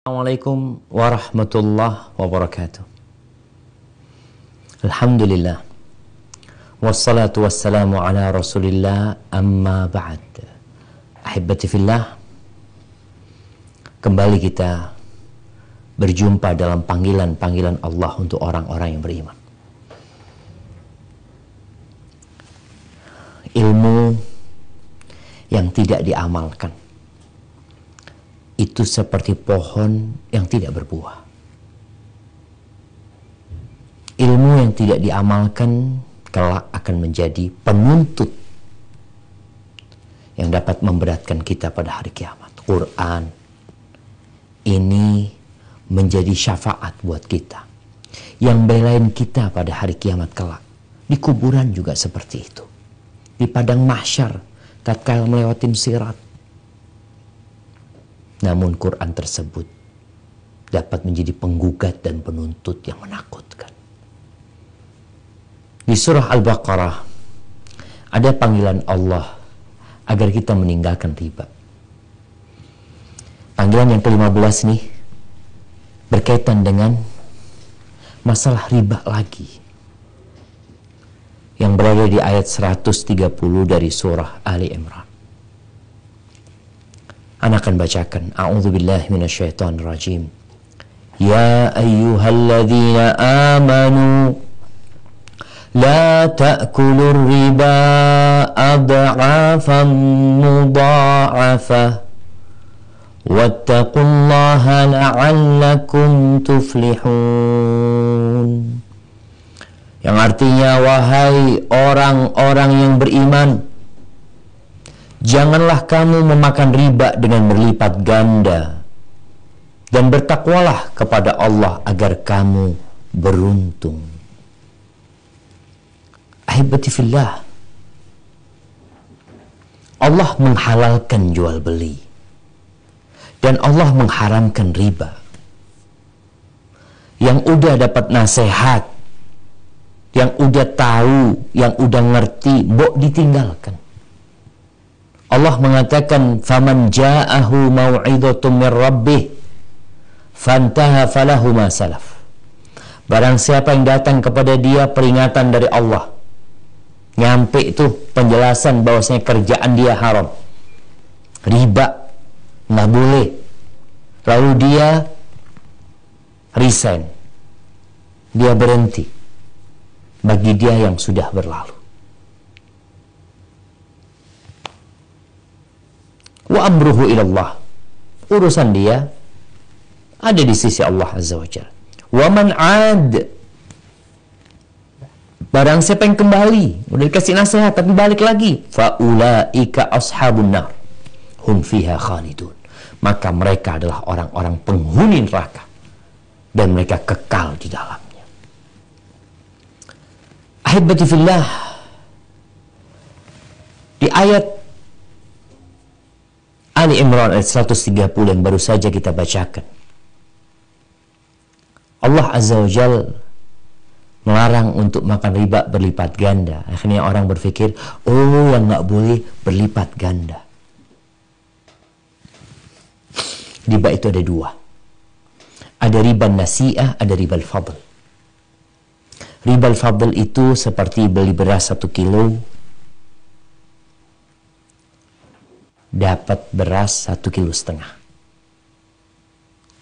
Assalamualaikum warahmatullahi wabarakatuh. Alhamdulillah. Wassalatu wassalamu ala rasulillah, amma ba'd. Ahibati fillah, kembali kita berjumpa dalam panggilan-panggilan Allah untuk orang-orang yang beriman. Ilmu yang tidak diamalkan itu seperti pohon yang tidak berbuah. Ilmu yang tidak diamalkan kelak akan menjadi penuntut yang dapat memberatkan kita pada hari kiamat. Quran ini menjadi syafaat buat kita, yang belain kita pada hari kiamat kelak. Di kuburan juga seperti itu. Di padang mahsyar tatkala melewatin sirat. Namun Quran tersebut dapat menjadi penggugat dan penuntut yang menakutkan. Di surah Al-Baqarah ada panggilan Allah agar kita meninggalkan riba. Panggilan yang ke-15 nih berkaitan dengan masalah riba lagi, yang berada di ayat 130 dari surah Ali Imran. Ana akan bacakan. A'udzubillahi minasyaitonir rajim. Ya ayyuhalladzina amanu la ta'kulur riba ad'afan mudha'afah wattaqullaha la'allakum tuflihun. Yang artinya, wahai orang-orang yang beriman, janganlah kamu memakan riba dengan berlipat ganda, dan bertakwalah kepada Allah agar kamu beruntung. Ahibati fillah, Allah menghalalkan jual beli dan Allah mengharamkan riba. Yang udah dapat nasihat, yang udah tahu, yang udah ngerti, mbok ditinggalkan. Allah mengatakan, "Faman ja'ahu mau'idhatun mir rabbih fantaha falahu ma salaf." Barang siapa yang datang kepada dia peringatan dari Allah, nyampe itu penjelasan bahwasanya kerjaan dia haram, riba, nggak boleh, lalu dia resign, dia berhenti, bagi dia yang sudah berlalu. Wa amruhu ilallah, urusan dia ada di sisi Allah Azza wa Jalla. Wa man 'ad, barang siapa yang kembali, udah dikasih nasihat tapi balik lagi, fa ulaika ashabun nar hum fiha khalidun, maka mereka adalah orang-orang penghuni neraka dan mereka kekal di dalamnya. Ahibati fillah, di ayat Ali Imran ayat 130 yang baru saja kita bacakan, Allah Azza wa Jal melarang untuk makan riba berlipat ganda. Akhirnya orang berpikir, oh, yang nggak boleh berlipat ganda. Riba itu ada dua. Ada riba nasi'ah, ada riba al-fadl. Riba al-fadl itu seperti beli beras 1 kilo, dapat beras 1,5 kilo.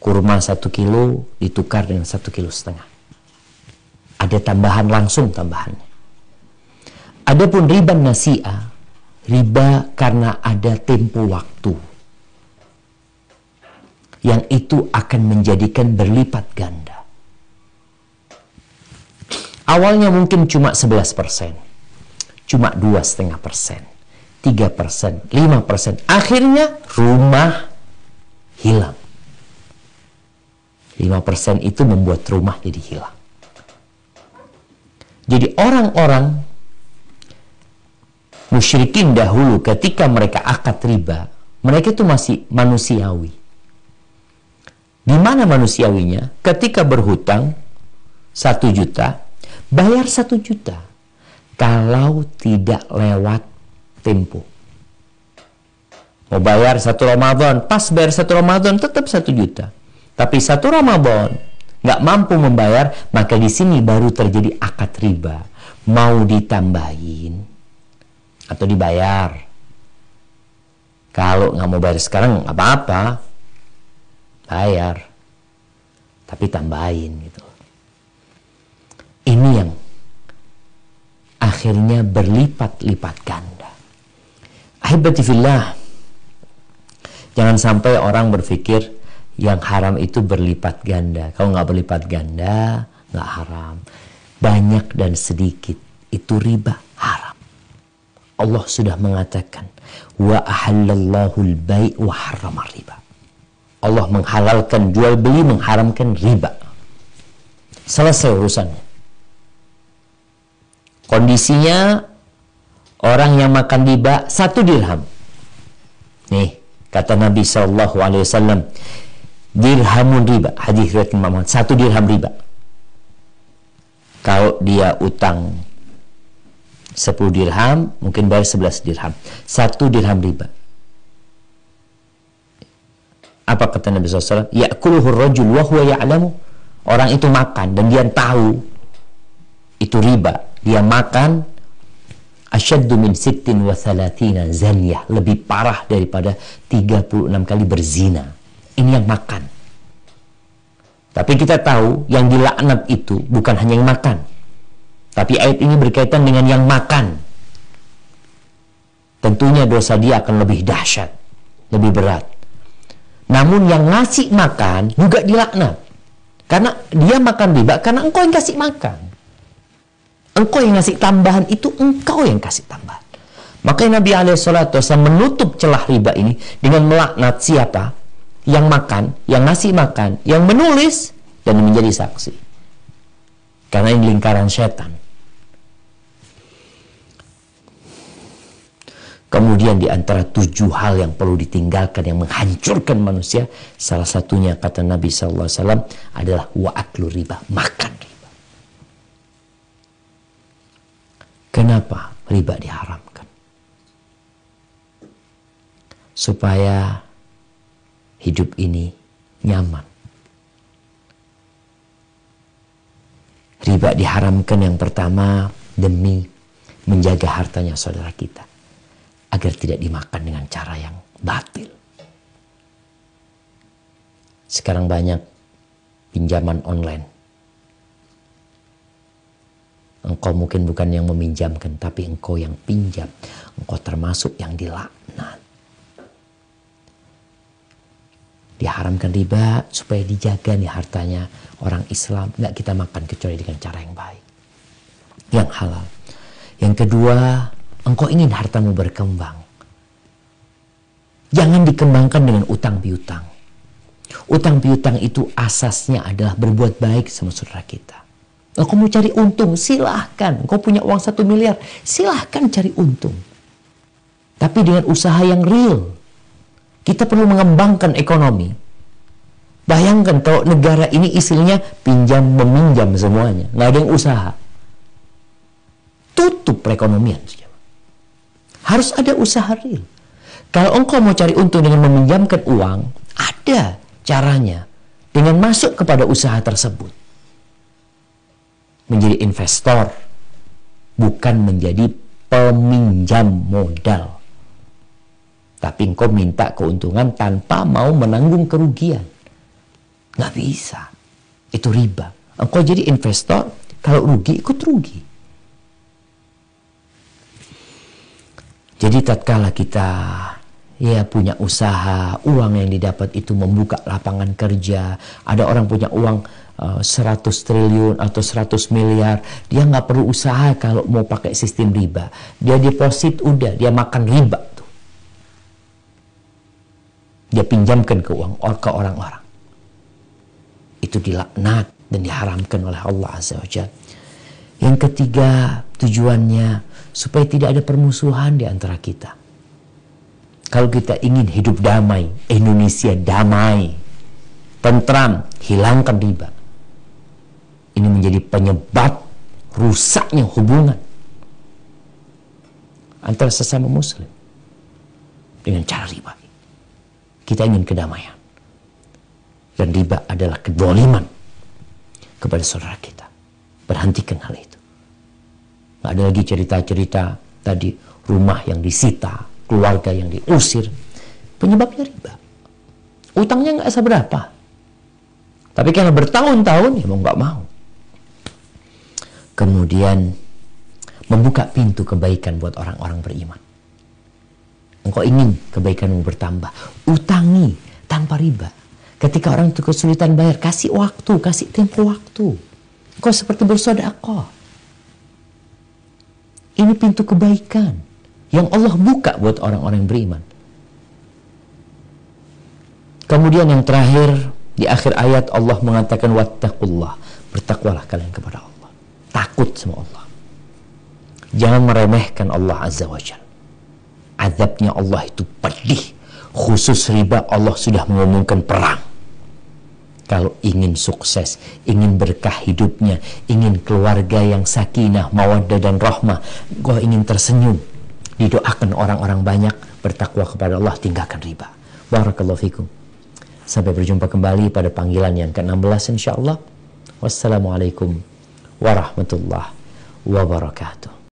Kurma 1 kilo ditukar dengan 1,5 kilo. Ada tambahan, langsung tambahannya. Adapun riba nasi'ah, riba karena ada tempo waktu, yang itu akan menjadikan berlipat ganda. Awalnya mungkin cuma 11%, cuma 2,5%, 3%, 5%, akhirnya rumah hilang. 5% itu membuat rumah jadi hilang. Jadi orang-orang musyrikin dahulu ketika mereka akad riba, mereka itu masih manusiawi. Di mana manusiawinya? Ketika berhutang 1 juta, bayar 1 juta. Kalau tidak lewat tempo. Mau bayar 1 Ramadan, pas bayar 1 Ramadan tetap 1 juta. Tapi satu Ramadan nggak mampu membayar, maka di sini baru terjadi akad riba. Mau ditambahin atau dibayar. Kalau nggak mau bayar sekarang nggak apa-apa, bayar, tapi tambahin gitu. Ini yang akhirnya berlipat-lipat ganda. Ahibati fillah, jangan sampai orang berpikir yang haram itu berlipat ganda. Kalau nggak berlipat ganda, nggak haram. Banyak dan sedikit itu riba, haram. Allah sudah mengatakan, wa ahallallahu al-bai' wa harrama riba. Allah menghalalkan jual beli, mengharamkan riba. Selesai urusannya. Kondisinya orang yang makan riba 1 dirham. Nih, kata Nabi SAW, dirhamun riba. Hadis riwayat Imam Ahmad, 1 dirham riba. Kalau dia utang 10 dirham, mungkin bayar 11 dirham. 1 dirham riba. Apa kata Nabi SAW? Ya'kuluhu rajul wa huwa ya'lamu. Orang itu makan dan dia tahu itu riba. Dia makan asyaddu min 36 zaniyah, lebih parah daripada 36 kali berzina. Ini yang makan. Tapi kita tahu yang dilaknat itu bukan hanya yang makan. Tapi ayat ini berkaitan dengan yang makan. Tentunya dosa dia akan lebih dahsyat, lebih berat. Namun yang ngasih makan juga dilaknat. Karena dia makan riba, karena engkau yang kasih makan. Engkau yang ngasih tambahan itu, engkau yang kasih tambahan. Makanya Nabi SAW menutup celah riba ini dengan melaknat siapa? Yang makan, yang ngasih makan, yang menulis, dan menjadi saksi. Karena ini lingkaran setan. Kemudian di antara 7 hal yang perlu ditinggalkan yang menghancurkan manusia, salah satunya kata Nabi SAW adalah wa'aklu riba, makan riba. Kenapa riba diharamkan? Supaya hidup ini nyaman. Riba diharamkan yang pertama demi menjaga hartanya saudara kita, agar tidak dimakan dengan cara yang batil. Sekarang banyak pinjaman online. Engkau mungkin bukan yang meminjamkan, tapi engkau yang pinjam. Engkau termasuk yang dilaknat. Diharamkan riba supaya dijaga nih hartanya orang Islam. Nggak kita makan kecuali dengan cara yang baik, yang halal. Yang kedua, engkau ingin hartamu berkembang. Jangan dikembangkan dengan utang piutang. Utang piutang itu asasnya adalah berbuat baik sama saudara kita. Engkau mau cari untung, silahkan. Engkau punya uang 1 miliar, silahkan cari untung. Tapi dengan usaha yang real. Kita perlu mengembangkan ekonomi. Bayangkan kalau negara ini istilahnya pinjam meminjam semuanya. Nggak ada yang usaha. Tutup perekonomian. Harus ada usaha real. Kalau engkau mau cari untung dengan meminjamkan uang, ada caranya. Dengan masuk kepada usaha tersebut. Menjadi investor. Bukan menjadi peminjam modal. Tapi engkau minta keuntungan tanpa mau menanggung kerugian. Nggak bisa. Itu riba. Engkau jadi investor, kalau rugi, ikut rugi. Jadi tatkala kita punya usaha, uang yang didapat itu membuka lapangan kerja. Ada orang punya uang 100 triliun atau 100 miliar. Dia nggak perlu usaha kalau mau pakai sistem riba. Dia deposit udah, dia makan riba. Dia pinjamkan ke orang-orang. Itu dilaknat dan diharamkan oleh Allah Azza wa Jalla. Yang ketiga, tujuannya supaya tidak ada permusuhan di antara kita. Kalau kita ingin hidup damai, Indonesia damai, tentram, hilangkan riba. Ini menjadi penyebab rusaknya hubungan antara sesama muslim dengan cara riba. Kita ingin kedamaian. Dan riba adalah kezaliman kepada saudara kita. Berhentikan hal itu. Nggak ada lagi cerita-cerita tadi rumah yang disita, keluarga yang diusir. Penyebabnya riba. Utangnya nggak seberapa. Tapi karena bertahun-tahun ya mau nggak mau. Kemudian membuka pintu kebaikan buat orang-orang beriman. Engkau ingin kebaikanmu bertambah, utangi tanpa riba. Ketika orang itu kesulitan bayar, kasih waktu, kasih tempo waktu. Engkau seperti bersedekah. Ini pintu kebaikan yang Allah buka buat orang-orang yang beriman. Kemudian yang terakhir, di akhir ayat Allah mengatakan wattaqullah, bertakwalah kalian kepada Allah. Takut sama Allah. Jangan meremehkan Allah Azza wa Jalla. Azabnya Allah itu pedih. Khusus riba, Allah sudah mengumumkan perang. Kalau ingin sukses, ingin berkah hidupnya, ingin keluarga yang sakinah, mawaddah dan rahmah, kau ingin tersenyum, didoakan orang-orang banyak, bertakwa kepada Allah, tinggalkan riba. Barakallahu fikum. Sampai berjumpa kembali pada panggilan yang ke-16 insyaallah. Wassalamualaikum warahmatullahi wabarakatuh.